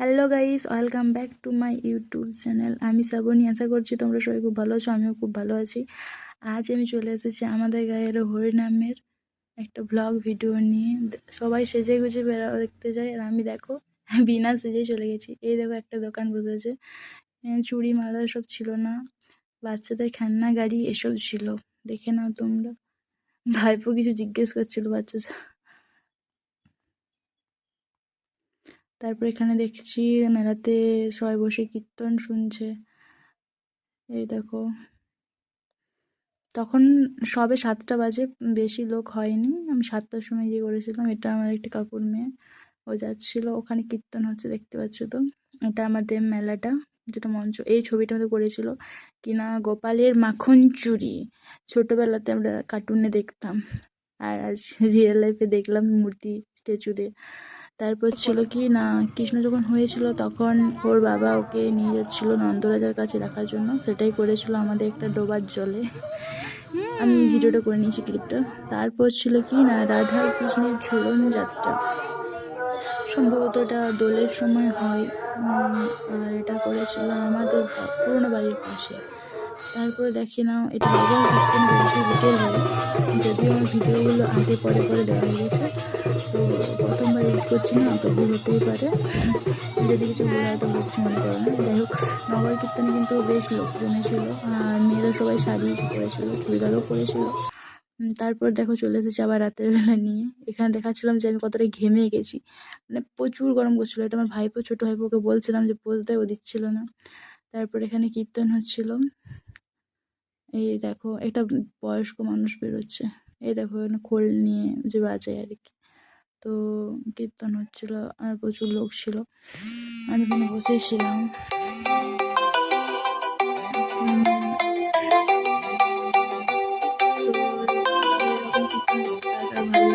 Hello guys, welcome back to my YouTube channel. আমি শ্রাবণী, আশা করছি তোমরা সবাই খুব ভালো আছো। আমিও খুব ভালো আছি। আজ আমি চলে এসেছি আমাদের গায়ের হরিনামের একটা ব্লগ ভিডিও নিয়ে। সবাই সেজে গুজে দেখতে যায়, আর আমি দেখো বিনা সেজে চলে গেছি। এই দেখো একটা দোকান বসেছে, চুড়ি মালা সব ছিল না, বাচ্চাদের খেলনা গাড়ি এসব ছিল। দেখে নাও তোমরা। ভাইপো কিছু জিজ্ঞেস করছিল বাচ্চা। তারপর এখানে দেখছি মেলাতে সবাই বসে কীর্তন শুনছে। এই দেখো, তখন সবে 7টা বাজে, বেশি লোক হয়নি। আমি 7টার সময় গিয়ে করেছিলাম। এটা আমার একটি কাকুর মেয়ে, ও যাচ্ছিল। ওখানে কীর্তন হচ্ছে, দেখতে পাচ্ছ তো। এটা আমাদের মেলাটা, যেটা মঞ্চ। এই ছবিটা আমাদের করেছিল কিনা গোপালের মাখন চুরি। ছোটোবেলাতে আমরা কার্টুনে দেখতাম, আর আজ রিয়েল লাইফে দেখলাম মূর্তি স্ট্যাচুতে। তারপর ছিল কি না, কৃষ্ণ যখন হয়েছিল তখন ওর বাবা ওকে নিয়ে যাচ্ছিল নন্দরাজার কাছে রাখার জন্য। সেটাই করেছিল আমাদের একটা ডোবার জলে। আমি ভিডিওটা করে নিয়েছি, ক্লিপটা। তারপর ছিল কি না রাধা কৃষ্ণের ঝুলন যাত্রা। সম্ভবত এটা দোলের সময় হয়। আর এটা করেছিল আমাদের পুরোনো বাড়ির পাশে। তারপরে দেখি না, এটা ভজন কীর্তন করেছিল বিকেলবেলা। যদিও আমার ভিডিওগুলো আগে পরে পরে দেওয়া হয়ে গেছে, তো প্রথমবার এডিট করছি না, তো ভুল হতেই পারে। যদি কিছু ভুল হয় তো কিছু মনে করো না। যাই হোক, নগর কীর্তনে কিন্তু বেশ লোকজন ছিল, আর মেয়েরা সবাই শাড়ি পরেছিল, চুড়িদারও পরেছিল। তারপর দেখো চলে এসেছি আবার রাতের বেলা নিয়ে। এখানে দেখাচ্ছিলাম যে আমি কতটা ঘেমে গেছি, মানে প্রচুর গরম করছিলো। এটা আমার ভাইপো, ছোটো ভাইপোকে বলছিলাম যে পোজ দেয়, ও দিচ্ছিল না। তারপর এখানে কীর্তন হচ্ছিল। এই দেখো, একটা বয়স্ক মানুষ বেরোচ্ছে। এই দেখো এখানে খোল নিয়ে যে বাজায় আর কি। তো কীর্তন হচ্ছিল, আর প্রচুর লোক ছিল। আমি এখানে বসেছিলাম। তো এরকম কীর্তন দেখতে কার কার ভালো